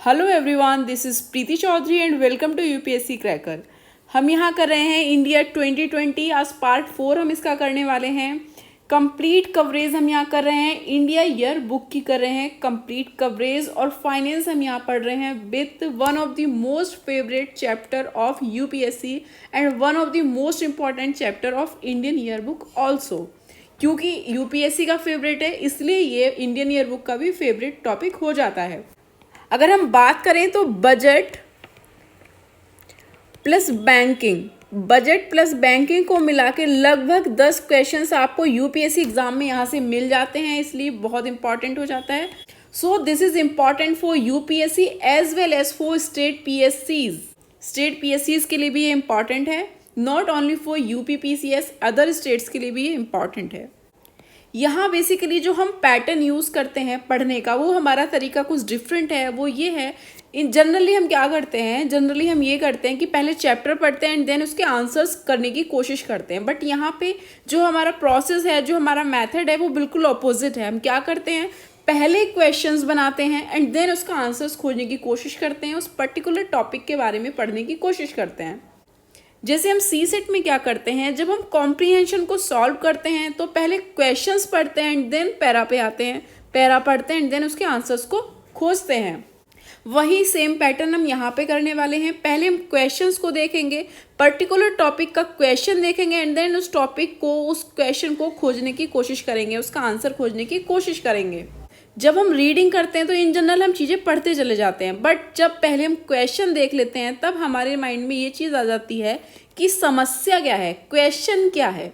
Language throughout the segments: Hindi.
Hello everyone, this is Preeti Chaudhary and welcome to UPSC cracker. हम यहाँ कर रहे हैं इंडिया 2020 आज पार्ट 4 हम इसका करने वाले हैं। कंप्लीट कवरेज हम यहाँ कर रहे हैं, इंडिया ईयर बुक की कर रहे हैं कंप्लीट कवरेज और फाइनेंस हम यहाँ पढ़ रहे हैं with one of the most favourite chapter of UPSC and one of the most important chapter of Indian year book also. क्योंकि यूपीएससी का फेवरेट है इसलिए ये इंडियन ईयर बुक का भी फेवरेट टॉपिक हो जाता है। अगर हम बात करें तो बजट प्लस बैंकिंग को मिला के लगभग 10 क्वेश्चंस आपको यूपीएससी एग्जाम में यहाँ से मिल जाते हैं, इसलिए बहुत इंपॉर्टेंट हो जाता है। So this is important for UPSC as well as for state पीएससीज के लिए भी ये इंपॉर्टेंट है, not only for UPPCS, other states के लिए भी ये इंपॉर्टेंट है। यहाँ बेसिकली जो हम पैटर्न यूज़ करते हैं पढ़ने का वो हमारा तरीका कुछ डिफरेंट है। वो ये है, जनरली हम क्या करते हैं, जनरली हम ये करते हैं कि पहले चैप्टर पढ़ते हैं एंड देन उसके आंसर्स करने की कोशिश करते हैं। बट यहाँ पे जो हमारा प्रोसेस है, जो हमारा मेथड है वो बिल्कुल अपोजिट है। हम क्या करते हैं, पहले क्वेश्चंस बनाते हैं एंड देन उसका आंसर्स खोजने की कोशिश करते हैं, उस पर्टिकुलर टॉपिक के बारे में पढ़ने की कोशिश करते हैं। जैसे हम सी सेट में क्या करते हैं, जब हम कॉम्प्रीहेंशन को सॉल्व करते हैं तो पहले क्वेश्चंस पढ़ते हैं एंड देन पैरा पे आते हैं, पैरा पढ़ते हैं एंड देन उसके आंसर्स को खोजते हैं। वही सेम पैटर्न हम यहाँ पे करने वाले हैं। पहले हम क्वेश्चंस को देखेंगे, पर्टिकुलर टॉपिक का क्वेश्चन देखेंगे एंड देन उस टॉपिक को, उस क्वेश्चन को खोजने की कोशिश करेंगे, उसका आंसर खोजने की कोशिश करेंगे। जब हम रीडिंग करते हैं तो इन जनरल हम चीज़ें पढ़ते चले जाते हैं, बट जब पहले हम क्वेश्चन देख लेते हैं तब हमारे माइंड में ये चीज़ आ जाती है कि समस्या क्या है, क्वेश्चन क्या है।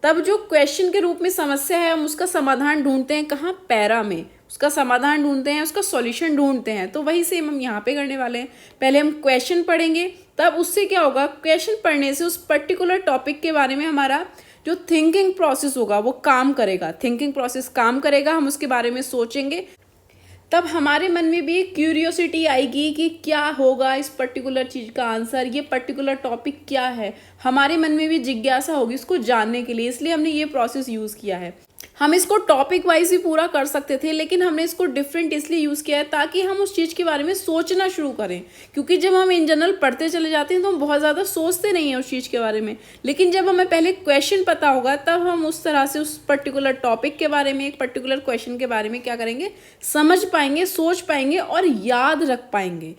तब जो क्वेश्चन के रूप में समस्या है हम उसका समाधान ढूंढते हैं, कहाँ, पैरा में उसका समाधान ढूंढते हैं, उसका सॉल्यूशन ढूंढते हैं। तो वही सेम हम यहाँ पे करने वाले हैं। पहले हम क्वेश्चन पढ़ेंगे, तब उससे क्या होगा, क्वेश्चन पढ़ने से उस पर्टिकुलर टॉपिक के बारे में हमारा जो थिंकिंग प्रोसेस होगा वो काम करेगा, थिंकिंग प्रोसेस काम करेगा, हम उसके बारे में सोचेंगे। तब हमारे मन में भी क्यूरियोसिटी आएगी कि क्या होगा इस पर्टिकुलर चीज़ का आंसर, ये पर्टिकुलर टॉपिक क्या है। हमारे मन में भी जिज्ञासा होगी इसको जानने के लिए, इसलिए हमने ये प्रोसेस यूज़ किया है। हम इसको टॉपिक वाइज भी पूरा कर सकते थे, लेकिन हमने इसको डिफरेंट इसलिए यूज़ किया है ताकि हम उस चीज़ के बारे में सोचना शुरू करें। क्योंकि जब हम इन जनरल पढ़ते चले जाते हैं तो हम बहुत ज़्यादा सोचते नहीं हैं उस चीज़ के बारे में, लेकिन जब हमें पहले क्वेश्चन पता होगा तब हम उस तरह से उस पर्टिकुलर टॉपिक के बारे में, एक पर्टिकुलर क्वेश्चन के बारे में क्या करेंगे, समझ पाएंगे, सोच पाएंगे और याद रख पाएंगे।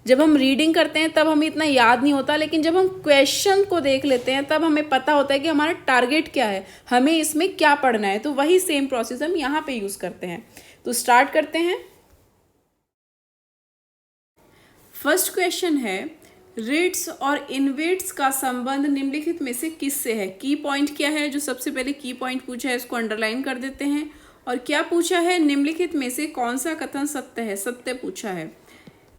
जब हम रीडिंग करते हैं तब हमें इतना याद नहीं होता, लेकिन जब हम क्वेश्चन को देख लेते हैं तब हमें पता होता है कि हमारा टारगेट क्या है, हमें इसमें क्या पढ़ना है। तो वही सेम प्रोसेस हम यहाँ पे यूज़ करते हैं। तो स्टार्ट करते हैं। फर्स्ट क्वेश्चन है, रेट्स और इनवेट्स का संबंध निम्नलिखित में से किससे है। की पॉइंट क्या है, जो सबसे पहले की पॉइंट पूछा है इसको अंडरलाइन कर देते हैं। और क्या पूछा है, निम्नलिखित में से कौन सा कथन सत्य है, सत्य पूछा है।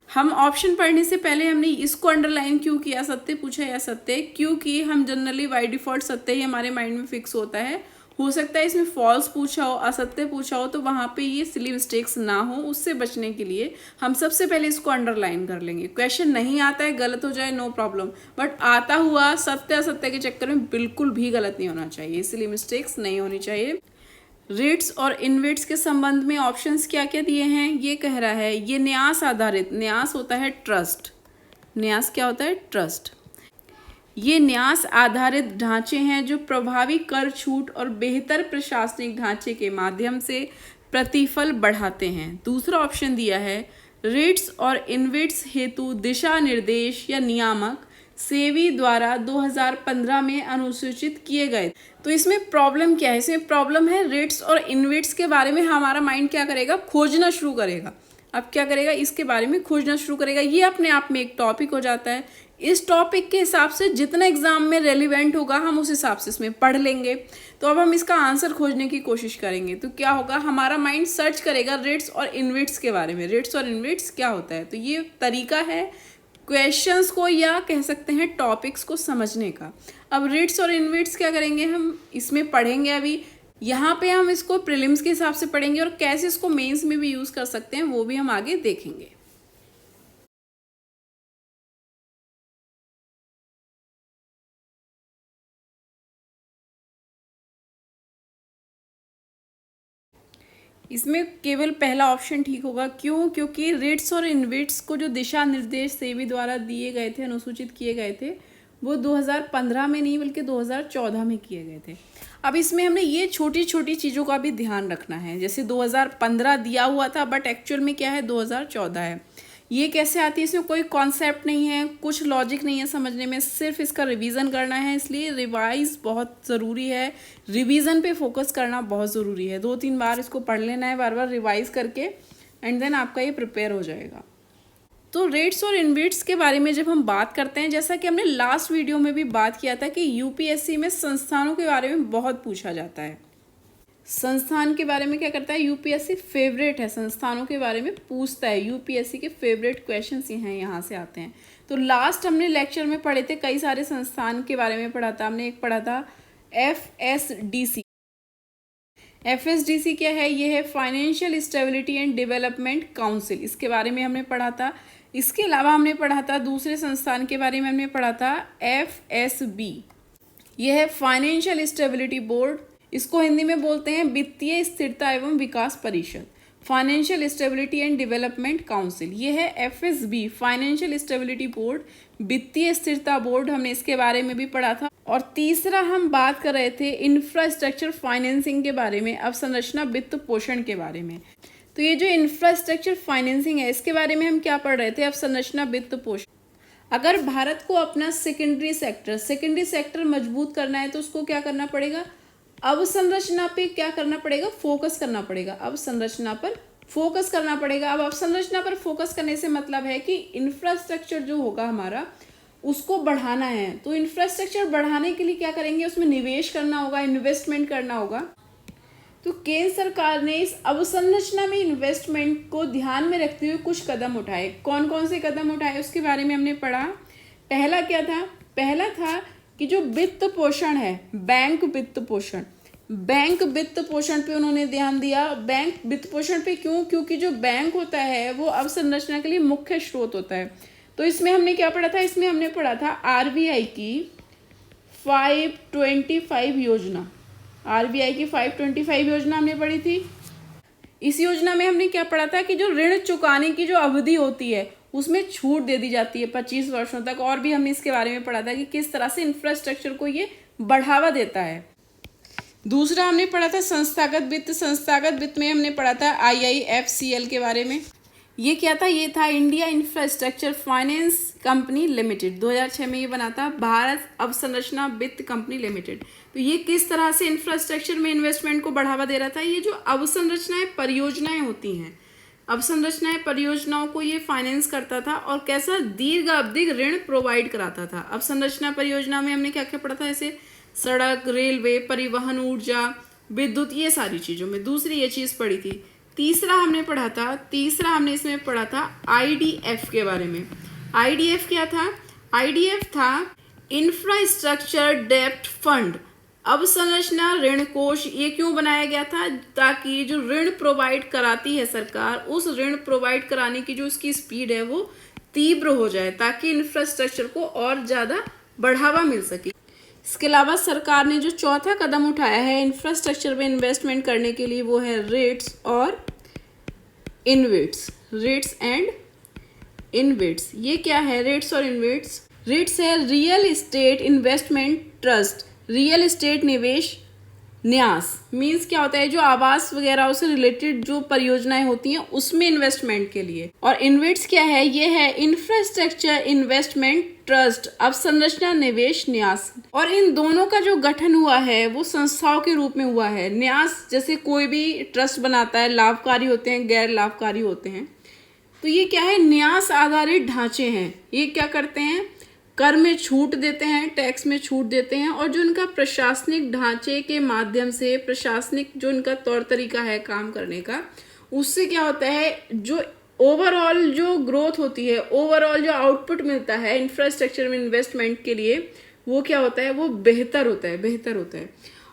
हम ऑप्शन पढ़ने से पहले हमने इसको अंडरलाइन क्यों किया, सत्य पूछा या सत्य, क्योंकि हम जनरली बाय डिफॉल्ट सत्य ही हमारे माइंड में फिक्स होता है। हो सकता है इसमें फॉल्स पूछा हो, असत्य पूछा हो, तो वहाँ पे ये सिली मिस्टेक्स ना हो, उससे बचने के लिए हम सबसे पहले इसको अंडरलाइन कर लेंगे। क्वेश्चन नहीं आता है, गलत हो जाए नो प्रॉब्लम, बट आता हुआ सत्य असत्य के चक्कर में बिल्कुल भी गलत नहीं होना चाहिए, इसलिए मिस्टेक्स नहीं होनी चाहिए। रेट्स और इनवेट्स के संबंध में ऑप्शंस क्या क्या दिए हैं, ये कह रहा है ये न्यास आधारित, न्यास होता है ट्रस्ट, न्यास क्या होता है, ट्रस्ट। ये न्यास आधारित ढांचे हैं जो प्रभावी कर छूट और बेहतर प्रशासनिक ढांचे के माध्यम से प्रतिफल बढ़ाते हैं। दूसरा ऑप्शन दिया है, रेट्स और इनवेट्स हेतु दिशा निर्देश या नियामक सेवी द्वारा 2015 में अनुसूचित किए गए। तो इसमें प्रॉब्लम क्या है, इसमें प्रॉब्लम है रेट्स और इनवेट्स के बारे में हमारा माइंड क्या करेगा, खोजना शुरू करेगा। अब क्या करेगा, इसके बारे में खोजना शुरू करेगा। ये अपने आप में एक टॉपिक हो जाता है। इस टॉपिक के हिसाब से जितना एग्जाम में रेलिवेंट होगा हम उस हिसाब से इसमें पढ़ लेंगे। तो अब हम इसका आंसर खोजने की कोशिश करेंगे। तो क्या होगा, हमारा माइंड सर्च करेगा रेट्स और इनवेट्स के बारे में, रेट्स और इनवेट्स क्या होता है। तो ये तरीका है क्वेश्चंस को या कह सकते हैं टॉपिक्स को समझने का। अब रेट्स और इनवेट्स क्या करेंगे, हम इसमें पढ़ेंगे। अभी यहाँ पे हम इसको प्रीलिम्स के हिसाब से पढ़ेंगे और कैसे इसको मेंस में भी यूज़ कर सकते हैं वो भी हम आगे देखेंगे। इसमें केवल पहला ऑप्शन ठीक होगा। क्यों? क्योंकि रिट्स और इनविट्स को जो दिशा निर्देश सेबी द्वारा दिए गए थे, अनुसूचित किए गए थे, वो 2015 में नहीं बल्कि 2014 में किए गए थे। अब इसमें हमने ये छोटी छोटी चीज़ों का भी ध्यान रखना है। जैसे 2015 दिया हुआ था बट एक्चुअल में क्या है 2014 है। ये कैसे आती है? इसमें कोई कॉन्सेप्ट नहीं है, कुछ लॉजिक नहीं है समझने में, सिर्फ इसका रिवीजन करना है। इसलिए रिवाइज बहुत ज़रूरी है, रिवीजन पे फोकस करना बहुत ज़रूरी है। 2-3 बार इसको पढ़ लेना है, बार बार रिवाइज करके, एंड देन आपका ये प्रिपेयर हो जाएगा। तो रेट्स और इनविट्स के बारे में जब हम बात करते हैं, जैसा कि हमने लास्ट वीडियो में भी बात किया था कि यूपीएससी में संस्थानों के बारे में बहुत पूछा जाता है। संस्थान के बारे में क्या करता है यूपीएससी? फेवरेट है, संस्थानों के बारे में पूछता है। यूपीएससी के फेवरेट क्वेश्चंस यहाँ से आते हैं। तो लास्ट हमने लेक्चर में पढ़े थे, कई सारे संस्थान के बारे में पढ़ा था। हमने एक पढ़ा था एफएसडीसी। एफएसडीसी क्या है? ये है financial stability and development council, इसके बारे में हमने पढ़ा था। इसके अलावा हमने पढ़ा था दूसरे संस्थान के बारे में, हमने पढ़ा था एफएसबी। यह है फाइनेंशियल स्टेबिलिटी बोर्ड, इसको हिंदी में बोलते हैं वित्तीय स्थिरता एवं विकास परिषद। Financial stability and development council, ये है एफएसबी, फाइनेंशियल स्टेबिलिटी बोर्ड, वित्तीय स्थिरता बोर्ड, हमने इसके बारे में भी पढ़ा था। और तीसरा हम बात कर रहे थे इंफ्रास्ट्रक्चर फाइनेंसिंग के बारे में, अवसंरचना वित्त पोषण के बारे में। तो ये जो इंफ्रास्ट्रक्चर फाइनेंसिंग है, इसके बारे में हम क्या पढ़ रहे थे? अवसंरचना वित्त पोषण। अगर भारत को अपना सेकेंडरी सेक्टर मजबूत करना है तो उसको क्या करना पड़ेगा? अवसंरचना पे क्या करना पड़ेगा? फोकस करना पड़ेगा। अवसंरचना पर फोकस करना पड़ेगा। अब अवसंरचना पर फोकस करने से मतलब है कि इंफ्रास्ट्रक्चर जो होगा हमारा, उसको बढ़ाना है। तो इंफ्रास्ट्रक्चर बढ़ाने के लिए क्या करेंगे? उसमें निवेश करना होगा, इन्वेस्टमेंट करना होगा। तो केंद्र सरकार ने इस अवसंरचना में इन्वेस्टमेंट को ध्यान में रखते हुए कुछ कदम उठाए। कौन कौन से कदम उठाए उसके बारे में हमने पढ़ा। पहला क्या था? पहला था कि जो वित्त पोषण है, बैंक वित्त पोषण, बैंक वित्त पोषण पे उन्होंने ध्यान दिया। बैंक वित्त पोषण पे क्यों? क्योंकि जो बैंक होता है वो अवसंरचना के लिए मुख्य स्रोत होता है। तो इसमें हमने क्या पढ़ा था? इसमें हमने पढ़ा था आरबीआई की 525 योजना। आरबीआई की 525 योजना हमने पढ़ी थी। इस योजना में हमने क्या पढ़ा था कि जो ऋण चुकाने की जो अवधि होती है उसमें छूट दे दी जाती है 25 वर्षों तक। और भी हमने इसके बारे में पढ़ा था कि किस तरह से इंफ्रास्ट्रक्चर को ये बढ़ावा देता है। दूसरा हमने पढ़ा था संस्थागत वित्त। संस्थागत वित्त में हमने पढ़ा था IIFCL के बारे में। ये क्या था? ये था India infrastructure finance company limited. 2006 में ये बना था, भारत अवसंरचना वित्त कंपनी लिमिटेड। तो ये किस तरह से इंफ्रास्ट्रक्चर में इन्वेस्टमेंट को बढ़ावा दे रहा था? ये जो अवसंरचनाएं परियोजनाएं होती हैं, अवसंरचनाएं परियोजनाओं को ये फाइनेंस करता था और कैसा? दीर्घ अवधि ऋण प्रोवाइड कराता था। अवसंरचना परियोजना में हमने क्या क्या पढ़ा था? ऐसे सड़क, रेलवे, परिवहन, ऊर्जा, विद्युत, ये सारी चीजों में। दूसरी ये चीज पढ़ी थी। तीसरा हमने इसमें पढ़ा था IDF के बारे में। IDF क्या था? IDF था इंफ्रास्ट्रक्चर डेप्ट फंड, अवसंरचना ऋण कोष। ये क्यों बनाया गया था? ताकि जो ऋण प्रोवाइड कराती है सरकार, उस ऋण प्रोवाइड कराने की जो उसकी स्पीड है वो तीव्र हो जाए, ताकि इंफ्रास्ट्रक्चर को और ज़्यादा बढ़ावा मिल सके। इसके अलावा सरकार ने जो चौथा कदम उठाया है इंफ्रास्ट्रक्चर में इन्वेस्टमेंट करने के लिए, वो है रेट्स और इनविट्स। रेट्स एंड इनविट्स, ये क्या है? रेट्स और इनविट्स। रेट्स है real estate investment trust, real estate निवेश न्यास। मीन्स क्या होता है? जो आवास वगैरह से रिलेटेड जो परियोजनाएं होती हैं उसमें इन्वेस्टमेंट के लिए। और इनविट्स क्या है? ये है इंफ्रास्ट्रक्चर इन्वेस्टमेंट ट्रस्ट, अवसंरचना निवेश न्यास। और इन दोनों का जो गठन हुआ है वो संस्थाओं के रूप में हुआ है। न्यास जैसे कोई भी ट्रस्ट बनाता है, लाभकारी होते हैं, गैर लाभकारी होते हैं। तो ये क्या है? न्यास आधारित ढांचे हैं। ये क्या करते हैं? कर में छूट देते हैं, टैक्स में छूट देते हैं, और जो इनका प्रशासनिक ढांचे के माध्यम से, प्रशासनिक जो इनका तौर तरीका है काम करने का, उससे क्या होता है? जो ओवरऑल जो ग्रोथ होती है, ओवरऑल जो आउटपुट मिलता है इंफ्रास्ट्रक्चर में इन्वेस्टमेंट के लिए, वो क्या होता है? वो बेहतर होता है।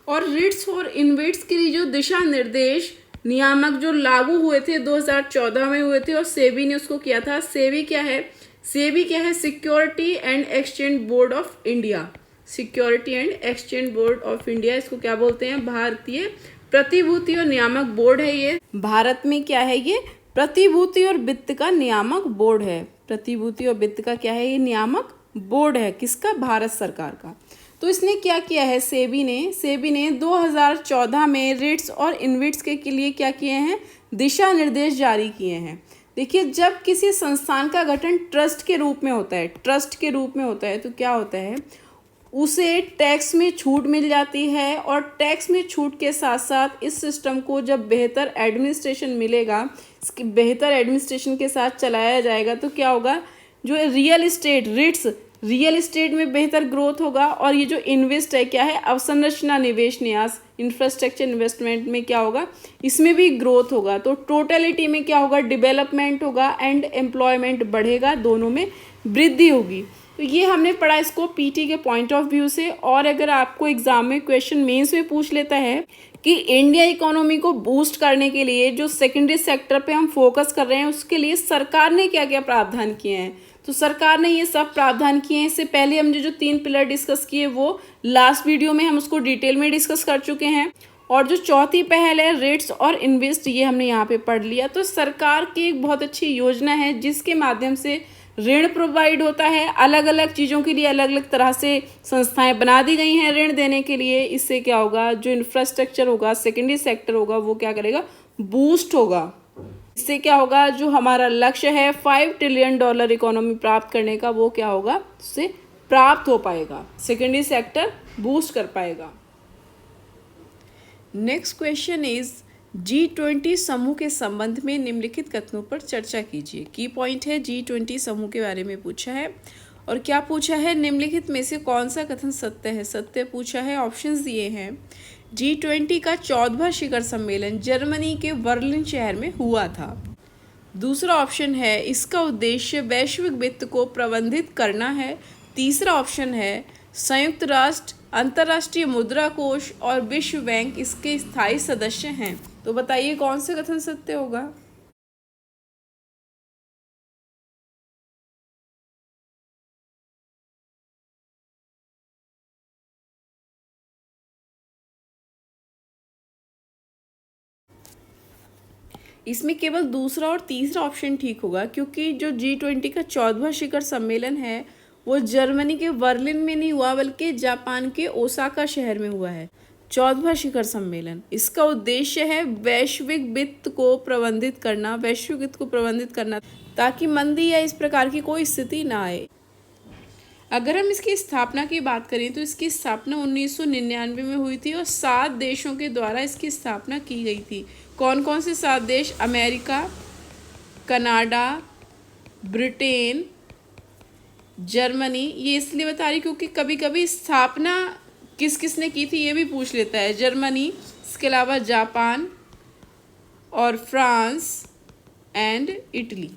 और रिट्स और इनविट्स के लिए जो दिशा निर्देश नियामक जो लागू हुए थे 2014 में हुए थे, और सेबी ने उसको किया था। सेबी क्या है? Security and exchange board of India. Security and exchange board of India, इसको क्या बोलते हैं? भारतीय प्रतिभूति और नियामक बोर्ड है ये। भारत में क्या है ये? प्रतिभूति और वित्त का नियामक बोर्ड है। प्रतिभूति और वित्त का क्या है? ये नियामक बोर्ड है। किसका? भारत सरकार का। तो इसने क्या किया है? सेबी ने 2014 में रिट्स और इनविट्स के लिए क्या किए हैं? दिशा निर्देश जारी किए हैं। देखिए, जब किसी संस्थान का गठन ट्रस्ट के रूप में होता है तो क्या होता है? उसे टैक्स में छूट मिल जाती है, और टैक्स में छूट के साथ साथ इस सिस्टम को जब बेहतर एडमिनिस्ट्रेशन मिलेगा, इसकी बेहतर एडमिनिस्ट्रेशन के साथ चलाया जाएगा तो क्या होगा? जो real estate, REITs, real estate में बेहतर ग्रोथ होगा, और ये जो इन्वेस्ट है क्या है? अवसंरचना निवेश न्यास, इंफ्रास्ट्रक्चर इन्वेस्टमेंट में क्या होगा? इसमें भी ग्रोथ होगा। तो टोटलिटी में क्या होगा? डेवलपमेंट होगा एंड एम्प्लॉयमेंट बढ़ेगा, दोनों में वृद्धि होगी। तो ये हमने पढ़ा इसको पीटी के पॉइंट ऑफ व्यू से। और अगर आपको एग्जाम में क्वेश्चन मेंस में पूछ लेता है कि इंडिया इकोनॉमी को बूस्ट करने के लिए जो सेकेंडरी सेक्टर पे हम फोकस कर रहे हैं, उसके लिए सरकार ने क्या क्या प्रावधान किए हैं, तो सरकार ने ये सब प्रावधान किए हैं। इससे पहले हमने जो 3 पिलर डिस्कस किए वो लास्ट वीडियो में हम उसको डिटेल में डिस्कस कर चुके हैं। और जो चौथी पहल है रिट्स और इन्वेस्ट, ये हमने यहाँ पे पढ़ लिया। तो सरकार की एक बहुत अच्छी योजना है जिसके माध्यम से ऋण प्रोवाइड होता है। अलग अलग चीज़ों के लिए अलग अलग तरह से संस्थाएं बना दी गई हैं ऋण देने के लिए। इससे क्या होगा? जो इंफ्रास्ट्रक्चर होगा, सेकेंडरी सेक्टर होगा, वो क्या करेगा? बूस्ट होगा। इससे क्या होगा? जो हमारा लक्ष्य है $5 ट्रिलियन इकोनॉमी प्राप्त करने का, वो क्या होगा? उससे प्राप्त हो पाएगा। सेकेंडरी सेक्टर बूस्ट कर पाएगा। नेक्स्ट क्वेश्चन इज G20 समूह के संबंध में निम्नलिखित कथनों पर चर्चा कीजिए। की पॉइंट है G20 समूह के बारे में पूछा है। और क्या पूछा है? निम्नलिखित में से कौन सा कथन सत्य है? सत्य पूछा है। ऑप्शंस दिए हैं। G20 का 14वां शिखर सम्मेलन जर्मनी के बर्लिन शहर में हुआ था। दूसरा ऑप्शन है इसका उद्देश्य वैश्विक वित्त को प्रबंधित करना है। तीसरा ऑप्शन है संयुक्त राष्ट्र, अंतर्राष्ट्रीय मुद्रा कोष और विश्व बैंक इसके स्थायी सदस्य हैं। तो बताइए कौन से कथन सत्य होगा? इसमें केवल दूसरा और तीसरा ऑप्शन ठीक होगा, क्योंकि जो G20 का 14वां शिखर सम्मेलन है वो जर्मनी के बर्लिन में नहीं हुआ बल्कि जापान के ओसाका शहर में हुआ है। 14वां शिखर सम्मेलन, इसका उद्देश्य है वैश्विक वित्त को प्रबंधित करना, ताकि मंदी या इस प्रकार की कोई स्थिति ना आए। अगर हम इसकी स्थापना की बात करें तो इसकी स्थापना 1999 में हुई थी और 7 देशों के द्वारा इसकी स्थापना की गई थी। कौन कौन से 7 देश? America, Canada, Britain, Germany. ये इसलिए बता रही क्योंकि कभी कभी स्थापना किस किस ने की थी ये भी पूछ लेता है। जर्मनी, इसके अलावा जापान और फ्रांस एंड इटली,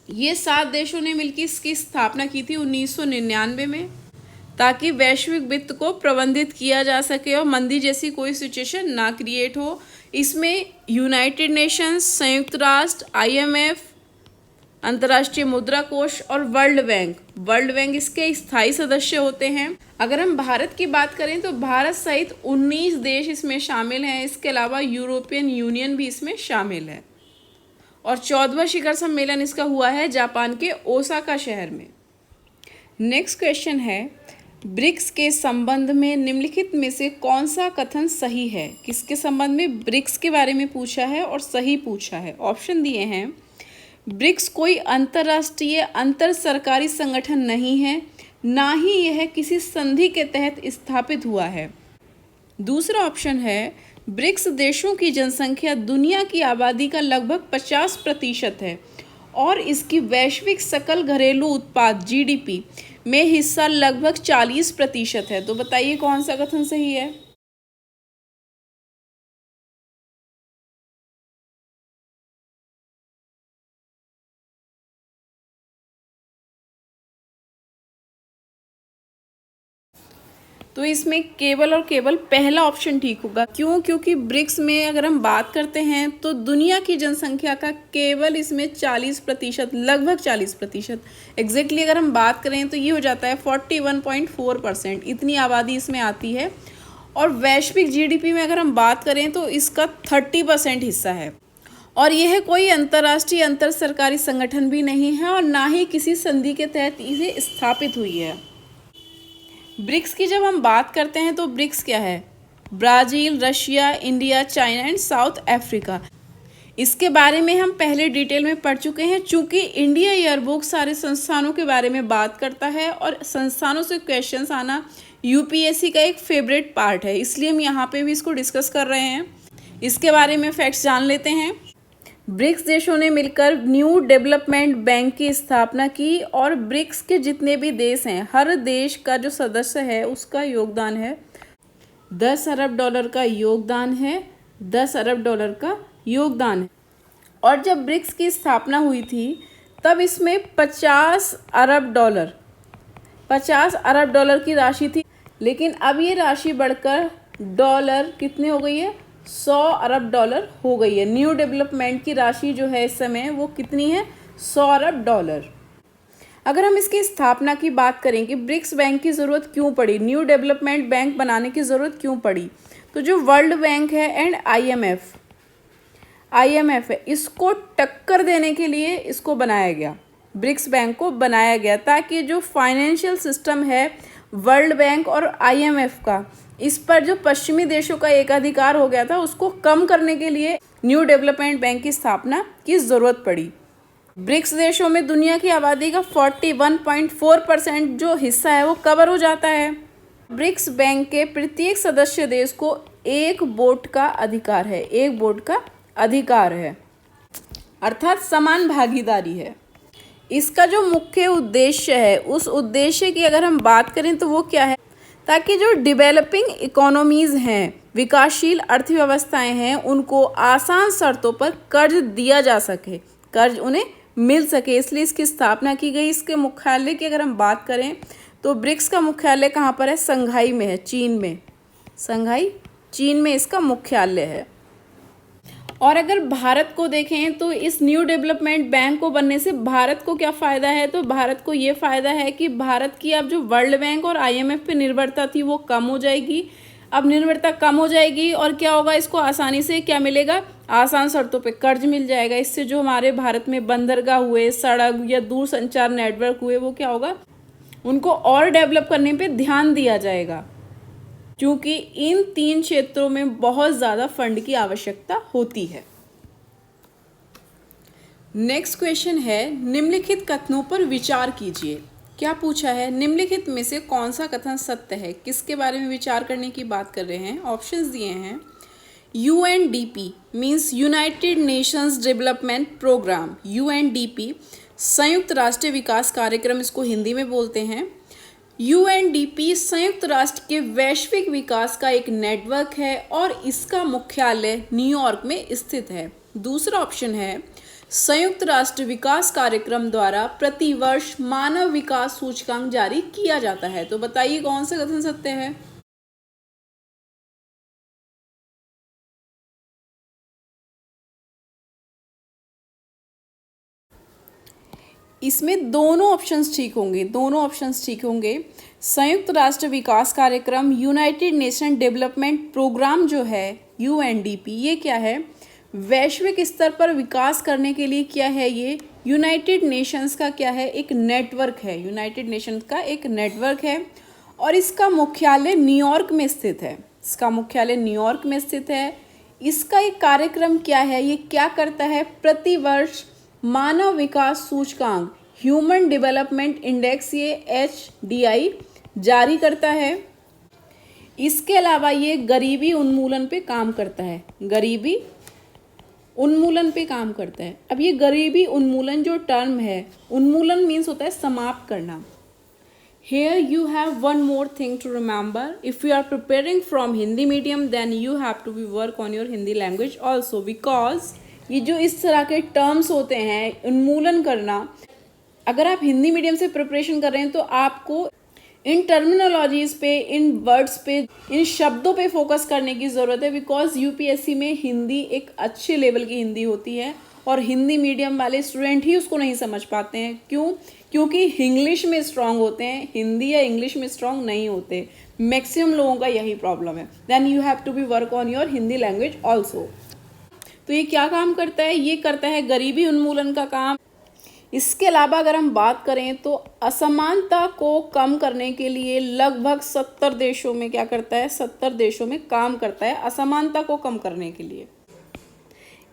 ये 7 देशों ने मिलकर इसकी स्थापना की थी 1999 में, ताकि वैश्विक वित्त को प्रबंधित किया जा सके और मंदी जैसी कोई सिचुएशन ना क्रिएट हो। इसमें यूनाइटेड नेशंस, संयुक्त राष्ट्र, IMF, अंतर्राष्ट्रीय मुद्रा कोष और वर्ल्ड बैंक इसके स्थायी सदस्य होते हैं। अगर हम भारत की बात करें तो भारत सहित 19 देश इसमें शामिल हैं। इसके अलावा यूरोपियन यूनियन भी इसमें शामिल है। और 14वां शिखर सम्मेलन इसका हुआ है जापान के ओसाका शहर में। नेक्स्ट क्वेश्चन है ब्रिक्स के संबंध में निम्नलिखित में से कौन सा कथन सही है? किसके संबंध में? ब्रिक्स के बारे में पूछा है और सही पूछा है। ऑप्शन दिए हैं। ब्रिक्स कोई अंतर्राष्ट्रीय अंतर सरकारी संगठन नहीं है, ना ही यह किसी संधि के तहत स्थापित हुआ है। दूसरा ऑप्शन है ब्रिक्स देशों की जनसंख्या दुनिया की आबादी का लगभग 50% है और इसकी वैश्विक सकल घरेलू उत्पाद GDP में हिस्सा लगभग 40% है। तो बताइए कौन सा कथन सही है? तो इसमें केवल और केवल पहला ऑप्शन ठीक होगा। क्यों? क्योंकि ब्रिक्स में अगर हम बात करते हैं तो दुनिया की जनसंख्या का केवल इसमें 40%, लगभग 40%, एग्जैक्टली अगर हम बात करें तो ये हो जाता है 41.4%, इतनी आबादी इसमें आती है। और वैश्विक जीडीपी में अगर हम बात करें तो इसका 30% हिस्सा है। और यह कोई अंतर्राष्ट्रीय अंतर सरकारी संगठन भी नहीं है और ना ही किसी संधि के तहत इसे स्थापित हुई है। ब्रिक्स की जब हम बात करते हैं तो ब्रिक्स क्या है? Brazil, Russia, India, China and south Africa. इसके बारे में हम पहले डिटेल में पढ़ चुके हैं। चूँकि इंडिया ईयरबुक सारे संस्थानों के बारे में बात करता है और संस्थानों से क्वेश्चंस आना यूपीएससी का एक फेवरेट पार्ट है, इसलिए हम यहाँ पे भी इसको डिस्कस कर रहे हैं। इसके बारे में फैक्ट्स जान लेते हैं। ब्रिक्स देशों ने मिलकर न्यू डेवलपमेंट बैंक की स्थापना की और ब्रिक्स के जितने भी देश हैं, हर देश का जो सदस्य है उसका योगदान है 10 अरब डॉलर का योगदान है, 10 अरब डॉलर का योगदान है। और जब ब्रिक्स की स्थापना हुई थी तब इसमें 50 अरब डॉलर की राशि थी, लेकिन अब ये राशि बढ़कर डॉलर कितने हो गई है? 100 अरब डॉलर हो गई है। न्यू डेवलपमेंट की राशि जो है इस समय वो कितनी है? 100 अरब डॉलर। अगर हम इसकी स्थापना की बात करें कि ब्रिक्स बैंक की ज़रूरत क्यों पड़ी, न्यू डेवलपमेंट बैंक बनाने की ज़रूरत क्यों पड़ी, तो जो वर्ल्ड बैंक है एंड आईएमएफ है, इसको टक्कर देने के लिए इसको बनाया गया, ब्रिक्स बैंक को बनाया गया, ताकि जो फाइनेंशियल सिस्टम है वर्ल्ड बैंक और आईएमएफ का, इस पर जो पश्चिमी देशों का एकाधिकार हो गया था, उसको कम करने के लिए न्यू डेवलपमेंट बैंक की स्थापना की ज़रूरत पड़ी। ब्रिक्स देशों में दुनिया की आबादी का 41.4% जो हिस्सा है वो कवर हो जाता है। ब्रिक्स बैंक के प्रत्येक सदस्य देश को एक वोट का अधिकार है, अर्थात समान भागीदारी है। इसका जो मुख्य उद्देश्य है, उस उद्देश्य की अगर हम बात करें तो वो क्या है? ताकि जो डेवलपिंग इकोनॉमीज़ हैं, विकासशील अर्थव्यवस्थाएं हैं, उनको आसान शर्तों पर कर्ज दिया जा सके, कर्ज उन्हें मिल सके, इसलिए इसकी स्थापना की गई। इसके मुख्यालय की अगर हम बात करें तो ब्रिक्स का मुख्यालय कहाँ पर है? संघाई में है, चीन में इसका मुख्यालय है। और अगर भारत को देखें तो इस न्यू डेवलपमेंट बैंक को बनने से भारत को क्या फ़ायदा है? तो भारत को ये फ़ायदा है कि भारत की अब जो वर्ल्ड बैंक और आईएमएफ पे निर्भरता थी वो कम हो जाएगी। अब निर्भरता कम हो जाएगी और क्या होगा? इसको आसानी से क्या मिलेगा? आसान शर्तों पे कर्ज मिल जाएगा। इससे जो हमारे भारत में बंदरगाह हुए, सड़क या दूरसंचार नेटवर्क हुए, वो क्या होगा? उनको और डेवलप करने पे ध्यान दिया जाएगा, क्योंकि इन 3 क्षेत्रों में बहुत ज़्यादा फंड की आवश्यकता होती है। नेक्स्ट क्वेश्चन है, निम्नलिखित कथनों पर विचार कीजिए। क्या पूछा है? निम्नलिखित में से कौन सा कथन सत्य है? किसके बारे में विचार करने की बात कर रहे हैं? ऑप्शंस दिए हैं। UNDP means United Nations Development Programme, UNDP संयुक्त राष्ट्र विकास कार्यक्रम इसको हिंदी में बोलते हैं। यूएनडीपी संयुक्त राष्ट्र के वैश्विक विकास का एक नेटवर्क है और इसका मुख्यालय न्यूयॉर्क में स्थित है। दूसरा ऑप्शन है, संयुक्त राष्ट्र विकास कार्यक्रम द्वारा प्रतिवर्ष मानव विकास सूचकांक जारी किया जाता है। तो बताइए कौन सा कथन सत्य है? इसमें दोनों ऑप्शंस ठीक होंगे। संयुक्त राष्ट्र विकास कार्यक्रम, यूनाइटेड नेशन डेवलपमेंट प्रोग्राम जो है यूएनडीपी, ये क्या है? वैश्विक स्तर पर विकास करने के लिए क्या है? ये यूनाइटेड नेशंस का क्या है? एक नेटवर्क है, यूनाइटेड नेशंस का एक नेटवर्क है और इसका मुख्यालय न्यूयॉर्क में स्थित है। इसका एक कार्यक्रम क्या है? ये क्या करता है? प्रतिवर्ष मानव विकास सूचकांक, ह्यूमन डेवलपमेंट इंडेक्स, ये HDI जारी करता है। इसके अलावा ये गरीबी उन्मूलन पे काम करता है, अब ये गरीबी उन्मूलन जो टर्म है, उन्मूलन मीन्स होता है समाप्त करना। Here you have one more thing to remember. If you are preparing from Hindi medium, then you have to be work on your Hindi language also, because ये जो इस तरह के टर्म्स होते हैं, उन्मूलन करना, अगर आप हिंदी मीडियम से प्रिपरेशन कर रहे हैं तो आपको इन टर्मिनोलॉजीज़ पे, इन वर्ड्स पे, इन शब्दों पे फोकस करने की ज़रूरत है, बिकॉज यूपीएससी में हिंदी एक अच्छे लेवल की हिंदी होती है और हिंदी मीडियम वाले स्टूडेंट ही उसको नहीं समझ पाते हैं। क्यों? क्योंकि इंग्लिश में स्ट्रांग होते हैं, हिंदी या इंग्लिश में स्ट्रांग नहीं होते। मैक्सिमम लोगों का यही प्रॉब्लम है। Then you have to be work on your Hindi language also. तो ये क्या काम करता है? ये करता है गरीबी उन्मूलन का काम। इसके अलावा अगर हम बात करें तो असमानता को कम करने के लिए लगभग 70 देशों में क्या करता है? 70 देशों में काम करता है असमानता को कम करने के लिए।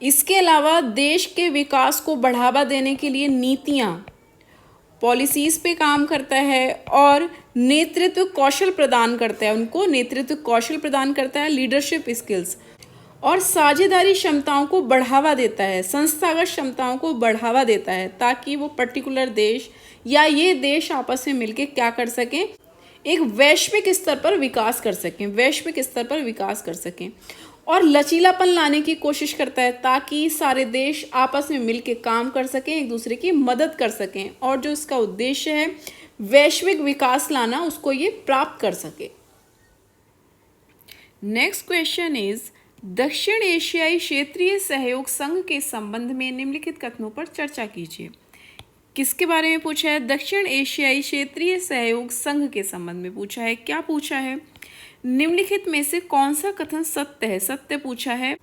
इसके अलावा देश के विकास को बढ़ावा देने के लिए नीतियाँ, पॉलिसीज पे काम करता है और नेतृत्व कौशल प्रदान करता है, उनको नेतृत्व कौशल प्रदान करता है, लीडरशिप स्किल्स, और साझेदारी क्षमताओं को बढ़ावा देता है, संस्थागत क्षमताओं को बढ़ावा देता है, ताकि वो पर्टिकुलर देश या ये देश आपस में मिलकर क्या कर सकें? एक वैश्विक स्तर पर विकास कर सकें, वैश्विक स्तर पर विकास कर सकें। और लचीलापन लाने की कोशिश करता है ताकि सारे देश आपस में मिलकर काम कर सकें, एक दूसरे की मदद कर सकें, और जो इसका उद्देश्य है वैश्विक विकास लाना, उसको ये प्राप्त कर सके। नेक्स्ट क्वेश्चन इज दक्षिण एशियाई क्षेत्रीय सहयोग संघ के संबंध में निम्नलिखित कथनों पर चर्चा कीजिए। किसके बारे में पूछा है? दक्षिण एशियाई क्षेत्रीय सहयोग संघ के संबंध में पूछा है। क्या पूछा है? निम्नलिखित में से कौन सा कथन सत्य है? सत्य पूछा है।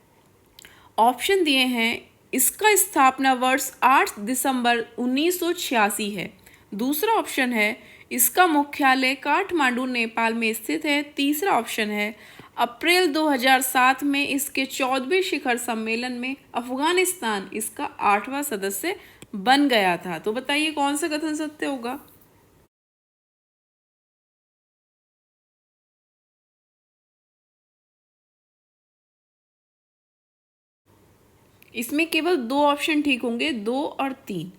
ऑप्शन दिए हैं, इसका स्थापना वर्ष 8 दिसंबर 1986 है। दूसरा ऑप्शन है, इसका मुख्यालय काठमांडू नेपाल में स्थित है। तीसरा ऑप्शन है, अप्रैल 2007 में इसके 14वें शिखर सम्मेलन में अफगानिस्तान इसका 8वां सदस्य बन गया था। तो बताइए कौन सा कथन सत्य होगा? इसमें केवल 2 ऑप्शन ठीक होंगे, 2 और 3।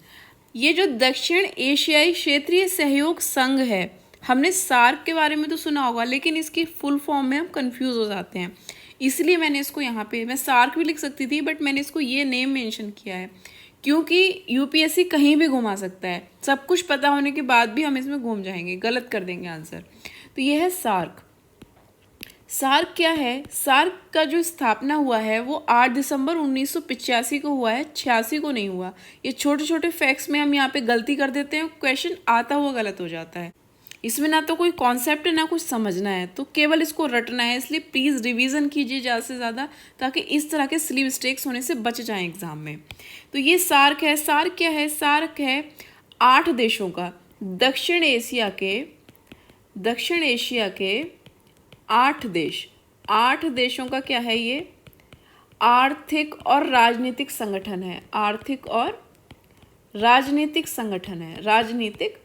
ये जो दक्षिण एशियाई क्षेत्रीय सहयोग संघ है, हमने सार्क के बारे में तो सुना होगा, लेकिन इसकी फुल फॉर्म में हम कंफ्यूज हो जाते हैं, इसलिए मैंने इसको यहाँ पे, मैं सार्क भी लिख सकती थी बट मैंने इसको ये नेम मेंशन किया है, क्योंकि यूपीएससी कहीं भी घुमा सकता है। सब कुछ पता होने के बाद भी हम इसमें घूम जाएंगे, गलत कर देंगे आंसर। तो ये है सार्क। सार्क क्या है? सार्क का जो स्थापना हुआ है वो 8 दिसंबर 1985 को हुआ है, 86 को नहीं हुआ। ये छोटे छोटे फैक्ट्स में हम यहाँ पे गलती कर देते हैं, क्वेश्चन आता हुआ गलत हो जाता है। इसमें ना तो कोई कॉन्सेप्ट है ना कुछ समझना है, तो केवल इसको रटना है। इसलिए प्लीज़ रिवीजन कीजिए ज़्यादा से ज़्यादा, ताकि इस तरह के सिली मिस्टेक्स होने से बच जाएं एग्जाम में। तो ये सार्क है। सार्क क्या है? सार्क है 8 देशों का, दक्षिण एशिया के 8 देश, 8 देशों का क्या है? ये आर्थिक और राजनीतिक संगठन है। आर्थिक और राजनीतिक संगठन है, राजनीतिक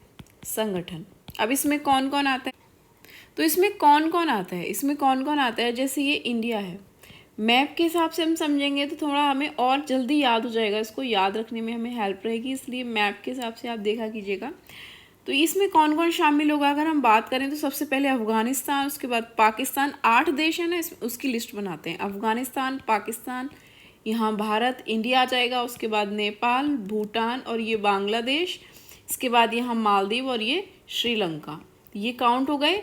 संगठन। अब इसमें कौन कौन आता है? तो इसमें कौन कौन आता है? इसमें कौन कौन आता है? जैसे ये इंडिया है, मैप के हिसाब से हम समझेंगे तो थोड़ा हमें और जल्दी याद हो जाएगा, इसको याद रखने में हमें हेल्प रहेगी, इसलिए मैप के हिसाब से आप देखा कीजिएगा। तो इसमें कौन कौन शामिल होगा अगर हम बात करें तो सबसे पहले अफगानिस्तान, उसके बाद पाकिस्तान। 8 देश है ना, उसकी लिस्ट बनाते हैं। अफगानिस्तान, पाकिस्तान, यहाँ भारत, इंडिया आ जाएगा, उसके बाद नेपाल, भूटान और ये बांग्लादेश, इसके बाद यहाँ मालदीव और ये श्रीलंका। ये काउंट हो गए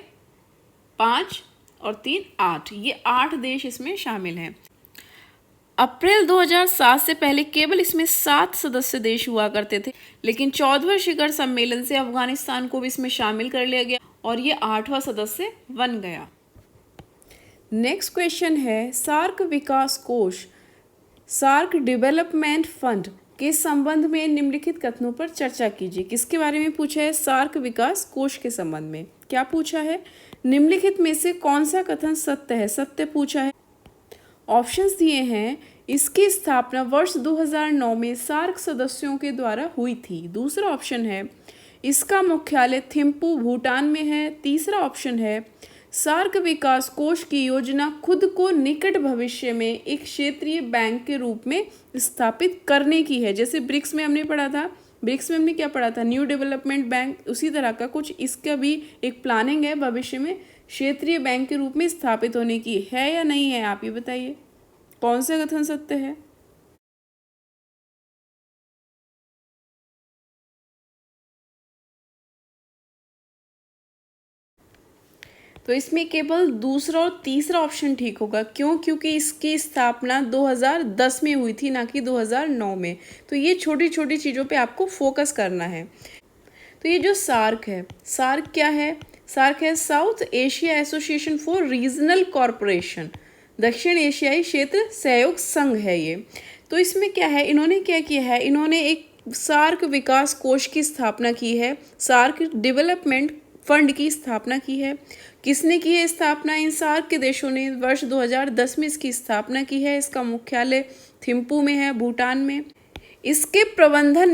5 और 3 8। ये 8 देश इसमें शामिल हैं। अप्रैल 2007 से पहले केवल इसमें 7 सदस्य देश हुआ करते थे, लेकिन 14वें शिखर सम्मेलन से अफगानिस्तान को भी इसमें शामिल कर लिया गया और ये 8वां सदस्य बन गया। नेक्स्ट क्वेश्चन है, सार्क विकास कोष, सार्क डेवलपमेंट फंड के संबंध में निम्नलिखित कथनों पर चर्चा कीजिए। किसके बारे में पूछा है? सार्क विकास कोष के संबंध में। क्या पूछा है? निम्नलिखित में से कौन सा कथन सत्य है? सत्य पूछा है। ऑप्शंस दिए हैं, इसकी स्थापना वर्ष 2009 में सार्क सदस्यों के द्वारा हुई थी। दूसरा ऑप्शन है, इसका मुख्यालय थिम्पू भूटान में है। तीसरा ऑप्शन है, सार्क विकास कोष की योजना खुद को निकट भविष्य में एक क्षेत्रीय बैंक के रूप में स्थापित करने की है। जैसे ब्रिक्स में हमने पढ़ा था, ब्रिक्स में हमने क्या पढ़ा था? न्यू डेवलपमेंट बैंक, उसी तरह का कुछ इसका भी एक प्लानिंग है भविष्य में क्षेत्रीय बैंक के रूप में स्थापित होने की। है या नहीं है? आप ये बताइए कौन सा कथन सत्य है? तो इसमें केवल दूसरा और तीसरा ऑप्शन ठीक होगा। क्यों? क्योंकि इसकी स्थापना 2010 में हुई थी, ना कि 2009 में। तो ये छोटी छोटी चीज़ों पे आपको फोकस करना है। तो ये जो सार्क है, सार्क क्या है? सार्क है south Asia association for regional corporation, दक्षिण एशियाई क्षेत्र सहयोग संघ है ये। तो इसमें क्या है, इन्होंने क्या किया है, इन्होंने एक सार्क विकास कोष की स्थापना की है, सार्क डेवलपमेंट फंड की स्थापना की है। किसने की है स्थापना? इन सार्क के देशों ने वर्ष 2010 में इसकी स्थापना की है। इसका मुख्यालय थिम्पू में है, भूटान में। इसके प्रबंधन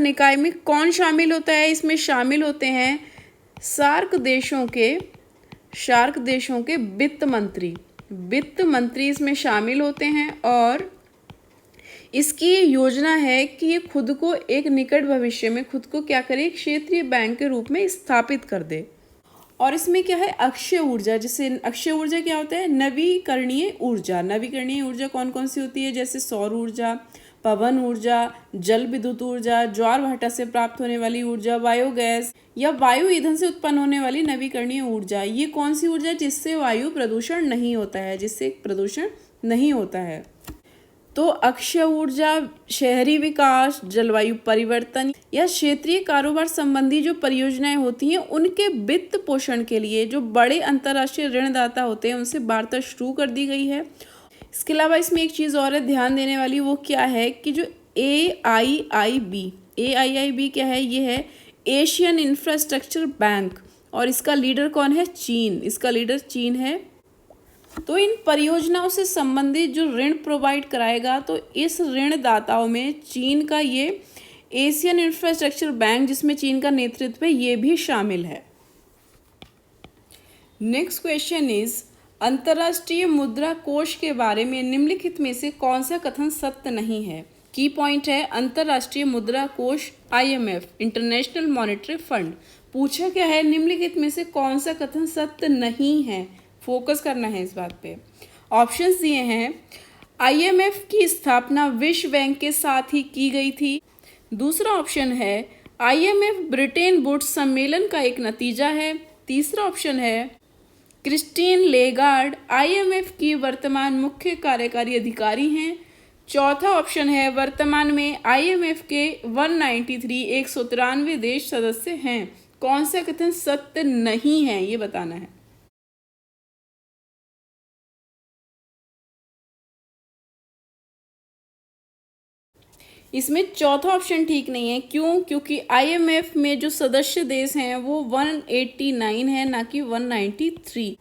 निकाय में कौन शामिल होता है? इसमें शामिल होते हैं सार्क देशों के वित्त मंत्री इसमें शामिल होते हैं। और इसकी योजना है कि ये खुद को एक निकट भविष्य में खुद को क्या करे, एक क्षेत्रीय बैंक के रूप में स्थापित कर दे। और इसमें क्या है, अक्षय ऊर्जा, जैसे अक्षय ऊर्जा क्या होता है, नवीकरणीय ऊर्जा कौन कौन सी होती है, जैसे सौर ऊर्जा, पवन ऊर्जा, जल विद्युत ऊर्जा, ज्वार भाटा से प्राप्त होने वाली ऊर्जा, बायोगैस या वायु ईंधन से उत्पन्न होने वाली नवीकरणीय ऊर्जा। ये कौन सी ऊर्जा, जिससे वायु प्रदूषण नहीं होता है। तो अक्षय ऊर्जा शहरी विकास, जलवायु परिवर्तन या क्षेत्रीय कारोबार संबंधी जो परियोजनाएं होती हैं उनके वित्त पोषण के लिए जो बड़े अंतर्राष्ट्रीय ऋणदाता होते हैं उनसे वार्ता शुरू कर दी गई है। इसके अलावा इसमें एक चीज़ और है ध्यान देने वाली, वो क्या है कि जो AIIB क्या है, ये है एशियन इंफ्रास्ट्रक्चर बैंक, और इसका लीडर कौन है, चीन है। तो इन परियोजनाओं से संबंधित जो ऋण प्रोवाइड कराएगा, तो इस ऋणदाताओं में चीन का ये एशियन इंफ्रास्ट्रक्चर बैंक, जिसमें चीन का नेतृत्व है, ये भी शामिल है। नेक्स्ट क्वेश्चन इज, अंतर्राष्ट्रीय मुद्रा कोष के बारे में निम्नलिखित में से कौन सा कथन सत्य नहीं है? की पॉइंट है अंतर्राष्ट्रीय मुद्रा कोष IMF, इंटरनेशनल मॉनेटरी फंड। पूछा क्या है, निम्नलिखित में से कौन सा कथन सत्य नहीं है? फोकस करना है इस बात पे। ऑप्शंस दिए हैं, IMF की स्थापना विश्व बैंक के साथ ही की गई थी। दूसरा ऑप्शन है IMF ब्रिटेन वुड्स सम्मेलन का एक नतीजा है। तीसरा ऑप्शन है क्रिस्टीन लेगार्ड IMF की वर्तमान मुख्य कार्यकारी अधिकारी हैं। चौथा ऑप्शन है वर्तमान में IMF के 193 देश सदस्य हैं। कौन सा कथन सत्य नहीं है, ये बताना है। इसमें चौथा ऑप्शन ठीक नहीं है। क्यों? क्योंकि IMF में जो सदस्य देश हैं वो 189 है, ना कि 193।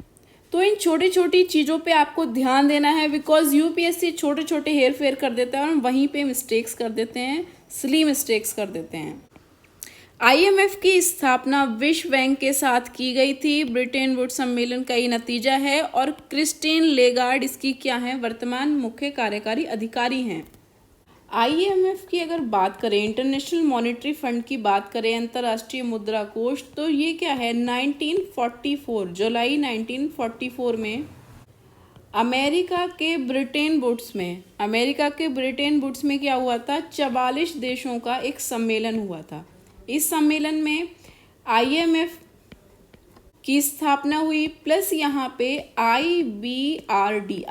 तो इन छोटी छोटी चीज़ों पे आपको ध्यान देना है, बिकॉज UPSC छोटे छोटे हेर फेर कर देता है और हम वहीं पे मिस्टेक्स कर देते हैं, सिली मिस्टेक्स कर देते हैं। IMF की स्थापना विश्व बैंक के साथ की गई थी, ब्रिटेन वुड्स सम्मेलन का ये नतीजा है, और क्रिस्टीन लेगार्ड इसकी क्या है, वर्तमान मुख्य कार्यकारी अधिकारी हैं। IMF की अगर बात करें, इंटरनेशनल मॉनेटरी फंड की बात करें, अंतर्राष्ट्रीय मुद्रा कोष, तो ये क्या है, 1944 जुलाई 1944 में अमेरिका के ब्रिटेन वुड्स में क्या हुआ था, 44 देशों का एक सम्मेलन हुआ था। इस सम्मेलन में IMF की स्थापना हुई, प्लस यहाँ पे IBRD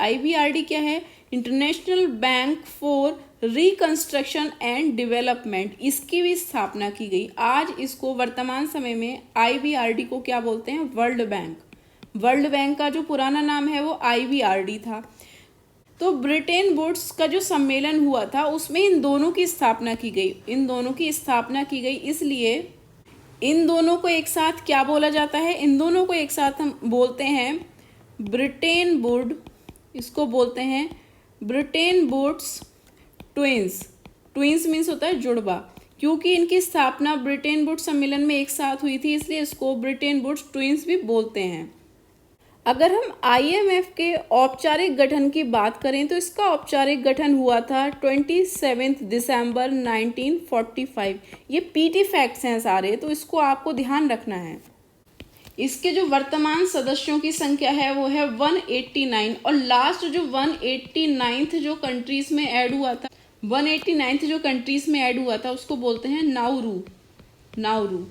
क्या है, international bank for reconstruction and development, इसकी भी स्थापना की गई। आज इसको वर्तमान समय में IBRD को क्या बोलते हैं, वर्ल्ड बैंक का जो पुराना नाम है वो IBRD था। तो ब्रिटेन वुड्स का जो सम्मेलन हुआ था उसमें इन दोनों की स्थापना की गई। इसलिए इन दोनों को एक साथ क्या बोला जाता है, इन दोनों को एक साथ हम बोलते हैं ब्रिटेन वुड, इसको बोलते हैं ब्रिटेन वुड्स ट्विंस मीन्स होता है जुड़वा। क्योंकि इनकी स्थापना ब्रिटेन वुड्स सम्मेलन में एक साथ हुई थी, इसलिए इसको ब्रिटेन वुड्स ट्विंस भी बोलते हैं। अगर हम IMF के औपचारिक गठन की बात करें तो इसका औपचारिक गठन हुआ था 27 दिसंबर 1945। ये PT फैक्ट्स हैं सारे, तो इसको आपको ध्यान रखना है। इसके जो वर्तमान सदस्यों की संख्या है वो है 189, और लास्ट जो 189th जो कंट्रीज में ऐड हुआ था, 189th जो कंट्रीज में ऐड हुआ था उसको बोलते हैं नाउरू।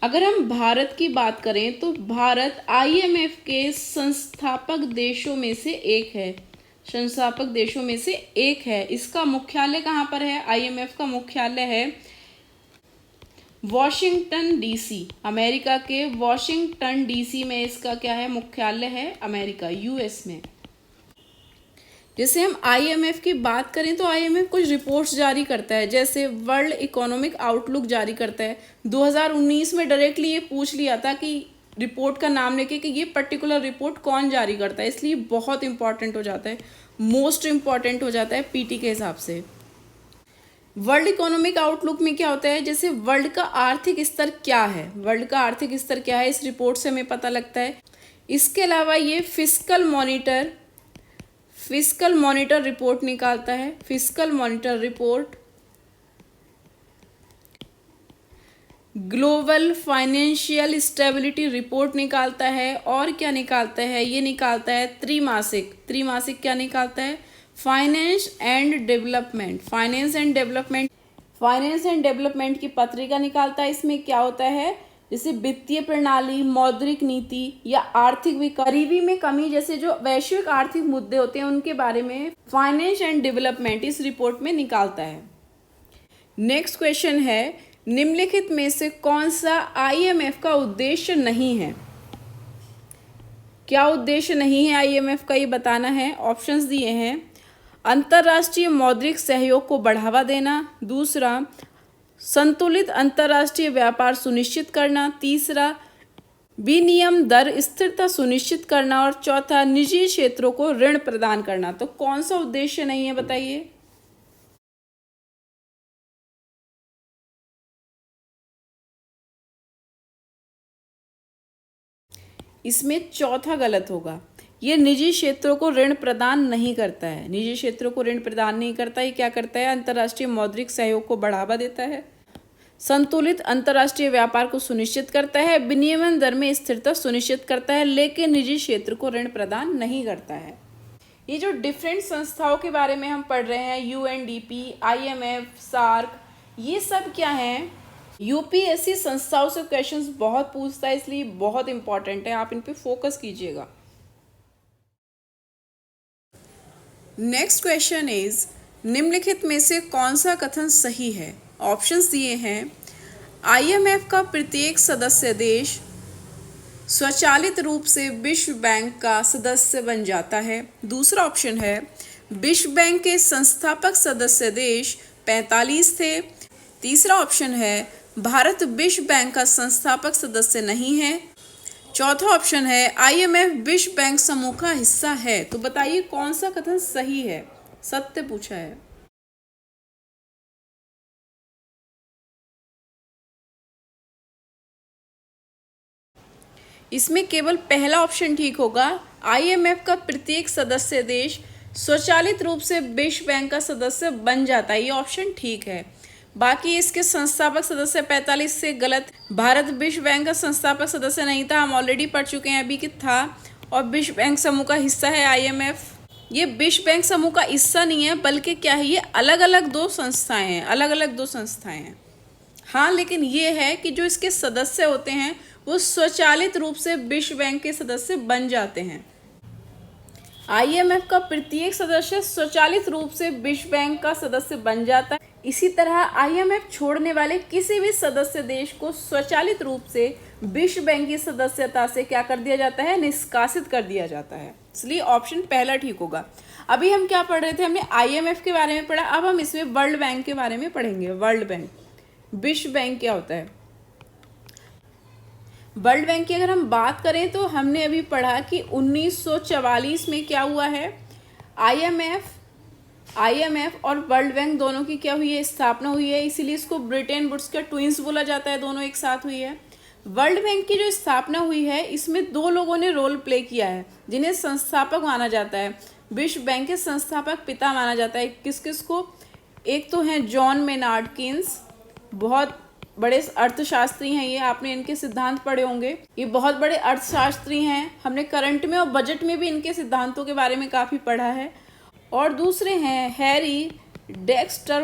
अगर हम भारत की बात करें तो भारत IMF के संस्थापक देशों में से एक है। इसका मुख्यालय कहाँ पर है, IMF का मुख्यालय है वॉशिंगटन डीसी, अमेरिका के वॉशिंगटन डीसी में इसका क्या है, मुख्यालय है, अमेरिका यूएस में। जैसे हम आईएमएफ की बात करें तो आईएमएफ कुछ रिपोर्ट्स जारी करता है, जैसे वर्ल्ड इकोनॉमिक आउटलुक जारी करता है। 2019 में डायरेक्टली ये पूछ लिया था कि रिपोर्ट का नाम लेके कि ये पर्टिकुलर रिपोर्ट कौन जारी करता है, इसलिए बहुत इंपॉर्टेंट हो जाता है, मोस्ट इंपॉर्टेंट हो जाता है पीटी के हिसाब से। वर्ल्ड इकोनॉमिक आउटलुक में क्या होता है, जैसे वर्ल्ड का आर्थिक स्तर क्या है, वर्ल्ड का आर्थिक स्तर क्या है, इस रिपोर्ट से हमें पता लगता है। इसके अलावा ये फिस्कल मॉनिटर रिपोर्ट निकालता है, fiscal monitor report. Global financial stability report निकालता है, और क्या निकालता है, ये निकालता है त्रिमासिक क्या निकालता है, फाइनेंस एंड डेवलपमेंट की पत्रिका निकालता है। इसमें क्या होता है, जैसे वित्तीय प्रणाली, मौद्रिक नीति या आर्थिक गरीबी में कमी जैसे जो वैश्विक आर्थिक मुद्दे होते हैं उनके बारे में फाइनेंस एंड डेवलपमेंट इस रिपोर्ट में निकालता है। नेक्स्ट क्वेश्चन है, निम्नलिखित में से कौन सा आईएमएफ का उद्देश्य नहीं है। क्या उद्देश्य नहीं है आईएमएफ का, ये बताना है। ऑप्शंस दिए हैं, अंतर्राष्ट्रीय मौद्रिक सहयोग को बढ़ावा देना, दूसरा संतुलित अंतर्राष्ट्रीय व्यापार सुनिश्चित करना, तीसरा विनिमय दर स्थिरता सुनिश्चित करना, और चौथा निजी क्षेत्रों को ऋण प्रदान करना। तो कौन सा उद्देश्य नहीं है बताइए। इसमें चौथा गलत होगा, ये निजी क्षेत्रों को ऋण प्रदान नहीं करता है, निजी क्षेत्रों को ऋण प्रदान नहीं करता। ये क्या करता है, अंतर्राष्ट्रीय मौद्रिक सहयोग को बढ़ावा देता है, संतुलित अंतर्राष्ट्रीय व्यापार को सुनिश्चित करता है, विनिमय दर में स्थिरता सुनिश्चित करता है, लेकिन निजी क्षेत्र को ऋण प्रदान नहीं करता है। ये जो डिफरेंट संस्थाओं के बारे में हम पढ़ रहे हैं, यूएनडीपी, आईएमएफ, सार्क, ये सब क्या हैं, यूपीएससी संस्थाओं से क्वेश्चंस बहुत पूछता है, इसलिए बहुत इंपॉर्टेंट है, आप इन पे फोकस कीजिएगा। नेक्स्ट क्वेश्चन इज, निम्नलिखित में से कौन सा कथन सही है। ऑप्शंस दिए हैं, आईएमएफ का प्रत्येक सदस्य देश स्वचालित रूप से विश्व बैंक का सदस्य बन जाता है, दूसरा ऑप्शन है विश्व बैंक के संस्थापक सदस्य देश 45 थे, तीसरा ऑप्शन है भारत विश्व बैंक का संस्थापक सदस्य नहीं है, चौथा ऑप्शन है आईएमएफ विश्व बैंक समूह का हिस्सा है। तो बताइए कौन सा कथन सही है, सत्य पूछा है। इसमें केवल पहला ऑप्शन ठीक होगा, आईएमएफ का प्रत्येक सदस्य देश स्वचालित रूप से विश्व बैंक का सदस्य बन जाता है, ये ऑप्शन ठीक है। बाकी इसके संस्थापक सदस्य 45 से गलत, भारत विश्व बैंक का संस्थापक सदस्य नहीं था, हम ऑलरेडी पढ़ चुके हैं अभी कि था, और विश्व बैंक समूह का हिस्सा है आईएमएफ। ये विश्व बैंक समूह का हिस्सा नहीं है, बल्कि क्या है, ये अलग अलग दो संस्थाएं हैं, हाँ, लेकिन ये है कि जो इसके सदस्य होते हैं वो स्वचालित रूप से विश्व बैंक के सदस्य बन जाते हैं। आईएमएफ का प्रत्येक सदस्य स्वचालित रूप से विश्व बैंक का सदस्य बन जाता है। इसी तरह आईएमएफ छोड़ने वाले किसी भी सदस्य देश को स्वचालित रूप से विश्व बैंक की सदस्यता से क्या कर दिया जाता है, निष्कासित कर दिया जाता है। इसलिए ऑप्शन पहला ठीक होगा। अभी हम क्या पढ़ रहे थे, हमने आईएमएफ के बारे में पढ़ा, अब हम इसमें वर्ल्ड बैंक के बारे में पढ़ेंगे। वर्ल्ड बैंक, विश्व बैंक क्या होता है। वर्ल्ड बैंक की अगर हम बात करें तो हमने अभी पढ़ा कि 1944 में क्या हुआ है, आईएमएफ और वर्ल्ड बैंक दोनों की क्या हुई है, स्थापना हुई है, इसीलिए इसको ब्रिटेन वुड्स के ट्विंस बोला जाता है, दोनों एक साथ हुई है। वर्ल्ड बैंक की जो स्थापना हुई है इसमें दो लोगों ने रोल प्ले किया है जिन्हें संस्थापक माना जाता है, विश्व बैंक के संस्थापक पिता माना जाता है। किस किस को, एक तो हैं जॉन मेनार्ड केन्स, बहुत बड़े अर्थशास्त्री हैं ये, आपने इनके सिद्धांत पढ़े होंगे, ये बहुत बड़े अर्थशास्त्री हैं, हमने करंट में और बजट में भी इनके सिद्धांतों के बारे में काफ़ी पढ़ा है। और दूसरे हैं हैरी डेक्स्टर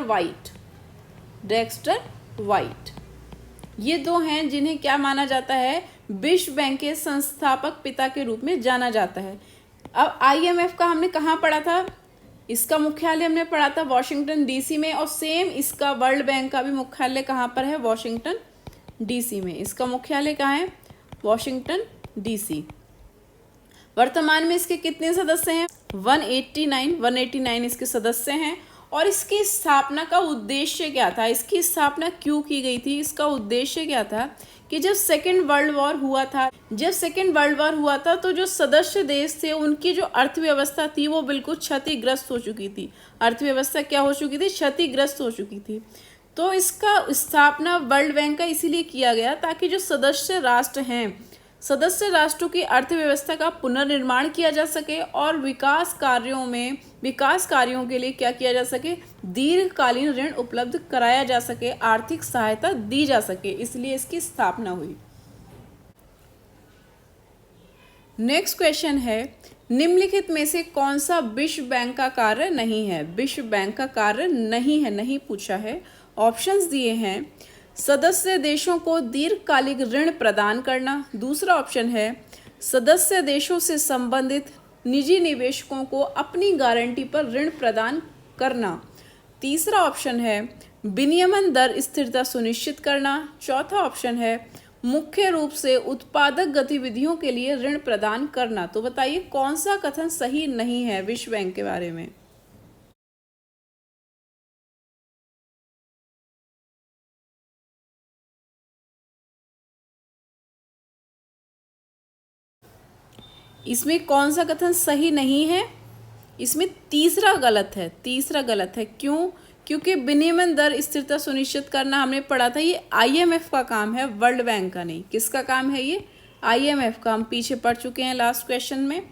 वाइट, ये दो हैं जिन्हें क्या माना जाता है, विश्व बैंक के संस्थापक पिता के रूप में जाना जाता है। अब आईएमएफ का हमने कहाँ पढ़ा था, इसका मुख्यालय हमने पढ़ा था वॉशिंगटन डीसी में, और सेम इसका वर्ल्ड बैंक का भी मुख्यालय कहाँ पर है, वॉशिंगटन डीसी में। इसका मुख्यालय कहाँ है? Washington DC. वर्तमान में इसके कितने सदस्य हैं? 189 इसके सदस्य हैं। और इसकी स्थापना का उद्देश्य क्या था? इसकी स्थापना क्यों की गई थी? इसका उद्देश्य क्या था कि जब सेकेंड वर्ल्ड वॉर हुआ था तो जो सदस्य देश थे उनकी जो अर्थव्यवस्था थी वो बिल्कुल क्षतिग्रस्त हो चुकी थी। अर्थव्यवस्था क्या हो चुकी थी? क्षतिग्रस्त हो चुकी थी। तो इसका स्थापना वर्ल्ड बैंक का इसीलिए किया गया ताकि जो सदस्य राष्ट्रों की अर्थव्यवस्था का पुनर्निर्माण किया जा सके और विकास कार्यों के लिए क्या किया जा सके? दीर्घकालीन ऋण उपलब्ध कराया जा सके, आर्थिक सहायता दी जा सके, इसलिए इसकी स्थापना हुई। नेक्स्ट क्वेश्चन है, निम्नलिखित में से कौन सा विश्व बैंक का कार्य नहीं है? विश्व बैंक का कार्य नहीं है, नहीं पूछा है। ऑप्शंस दिए हैं, सदस्य देशों को दीर्घकालिक ऋण प्रदान करना। दूसरा ऑप्शन है, सदस्य देशों से संबंधित निजी निवेशकों को अपनी गारंटी पर ऋण प्रदान करना। तीसरा ऑप्शन है, विनियमन दर स्थिरता सुनिश्चित करना। चौथा ऑप्शन है, मुख्य रूप से उत्पादक गतिविधियों के लिए ऋण प्रदान करना। तो बताइए कौन सा कथन सही नहीं है विश्व बैंक के बारे में? इसमें कौन सा कथन सही नहीं है? इसमें तीसरा गलत है। क्यों? क्योंकि विनिमय दर स्थिरता सुनिश्चित करना हमने पढ़ा था, ये आईएमएफ का काम है, वर्ल्ड बैंक का नहीं। किसका काम है ये? आईएमएफ का। हम पीछे पढ़ चुके हैं लास्ट क्वेश्चन में।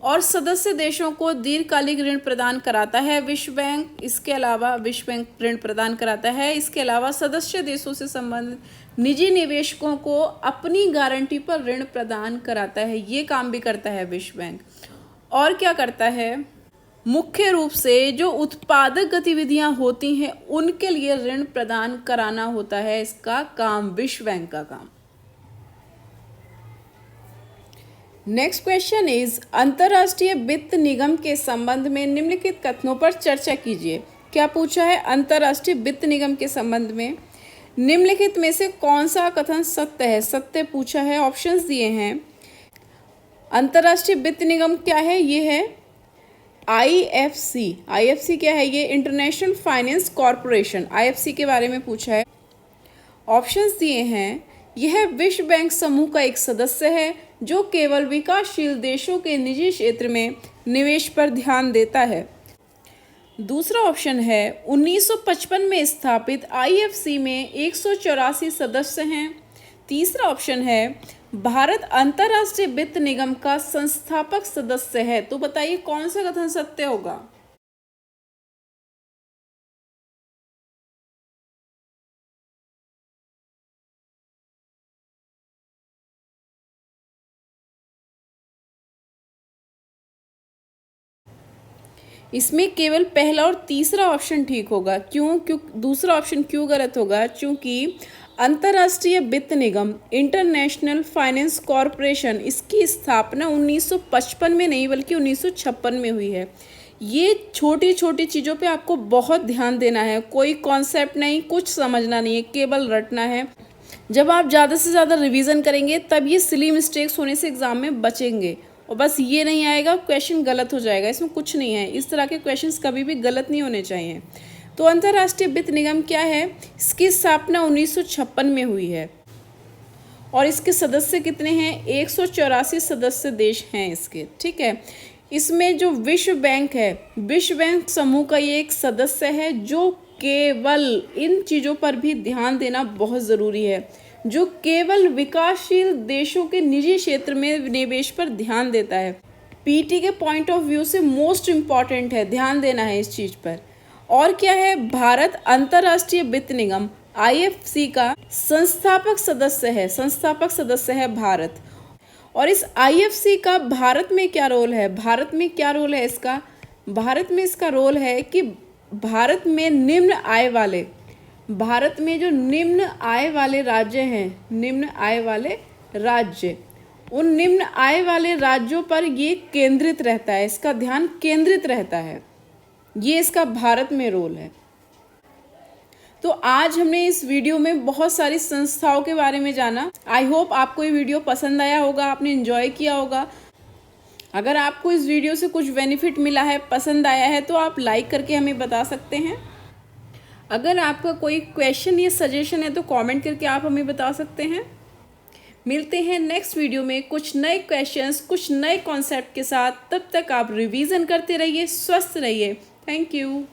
और सदस्य देशों को दीर्घकालिक ऋण प्रदान कराता है विश्व बैंक। इसके अलावा विश्व बैंक ऋण प्रदान कराता है। इसके अलावा सदस्य देशों से संबंधित निजी निवेशकों को अपनी गारंटी पर ऋण प्रदान कराता है, ये काम भी करता है विश्व बैंक। और क्या करता है? मुख्य रूप से जो उत्पादक गतिविधियां होती हैं उनके लिए ऋण प्रदान कराना होता है इसका काम, विश्व बैंक का काम। नेक्स्ट क्वेश्चन इज, अंतर्राष्ट्रीय वित्त निगम के संबंध में निम्नलिखित कथनों पर चर्चा कीजिए। क्या पूछा है? अंतर्राष्ट्रीय वित्त निगम के संबंध में निम्नलिखित में से कौन सा कथन सत्य है? सत्य पूछा है। ऑप्शंस दिए हैं, अंतर्राष्ट्रीय वित्त निगम क्या है? ये है आईएफसी। आईएफसी क्या है? ये इंटरनेशनल फाइनेंस कॉरपोरेशन, आईएफसी के बारे में पूछा है। ऑप्शंस दिए हैं, यह विश्व बैंक समूह का एक सदस्य है जो केवल विकासशील देशों के निजी क्षेत्र में निवेश पर ध्यान देता है। दूसरा ऑप्शन है, 1955 में स्थापित आईएफसी में 184 सदस्य हैं। तीसरा ऑप्शन है, भारत अंतर्राष्ट्रीय वित्त निगम का संस्थापक सदस्य है। तो बताइए कौन सा कथन सत्य होगा? इसमें केवल पहला और तीसरा ऑप्शन ठीक होगा। क्यों? दूसरा ऑप्शन क्यों गलत होगा? क्योंकि अंतर्राष्ट्रीय वित्त निगम, इंटरनेशनल फाइनेंस कॉरपोरेशन, इसकी स्थापना 1955 में नहीं बल्कि 1956 में हुई है। ये छोटी छोटी चीज़ों पे आपको बहुत ध्यान देना है। कोई कॉन्सेप्ट नहीं, कुछ समझना नहीं है, केवल रटना है। जब आप ज़्यादा से ज़्यादा रिवीजन करेंगे तब ये सिली मिस्टेक्स होने से एग्जाम में बचेंगे। और बस ये नहीं आएगा क्वेश्चन गलत हो जाएगा, इसमें कुछ नहीं है। इस तरह के क्वेश्चंस कभी भी गलत नहीं होने चाहिए। तो अंतर्राष्ट्रीय वित्त निगम क्या है? इसकी स्थापना 1956 में हुई है। और इसके सदस्य कितने हैं? 184 सदस्य देश हैं इसके, ठीक है। इसमें जो विश्व बैंक है, विश्व बैंक समूह का ये एक सदस्य है जो केवल इन चीज़ों पर भी ध्यान देना बहुत ज़रूरी है, जो केवल विकासशील देशों के निजी क्षेत्र में निवेश पर ध्यान देता है। पीटी के पॉइंट ऑफ व्यू से मोस्ट इम्पॉर्टेंट है, ध्यान देना है इस चीज़ पर। और क्या है? भारत अंतर्राष्ट्रीय वित्त निगम आईएफसी का संस्थापक सदस्य है भारत। और इस आईएफसी का भारत में क्या रोल है? भारत में इसका रोल है कि भारत में जो निम्न आय वाले राज्य हैं, उन निम्न आय वाले राज्यों पर ये केंद्रित रहता है, इसका ध्यान केंद्रित रहता है। ये इसका भारत में रोल है। तो तो आज हमने इस वीडियो में बहुत सारी संस्थाओं के बारे में जाना। आई होप आपको ये वीडियो पसंद आया होगा, आपने एंजॉय किया होगा। अगर आपको इस वीडियो से कुछ बेनिफिट मिला है, पसंद आया है, तो आप लाइक करके हमें बता सकते हैं। अगर आपका कोई क्वेश्चन या सजेशन है तो कमेंट करके आप हमें बता सकते हैं। मिलते हैं नेक्स्ट वीडियो में कुछ नए क्वेश्चंस, कुछ नए कॉन्सेप्ट के साथ। तब तक आप रिवीजन करते रहिए, स्वस्थ रहिए। Thank you.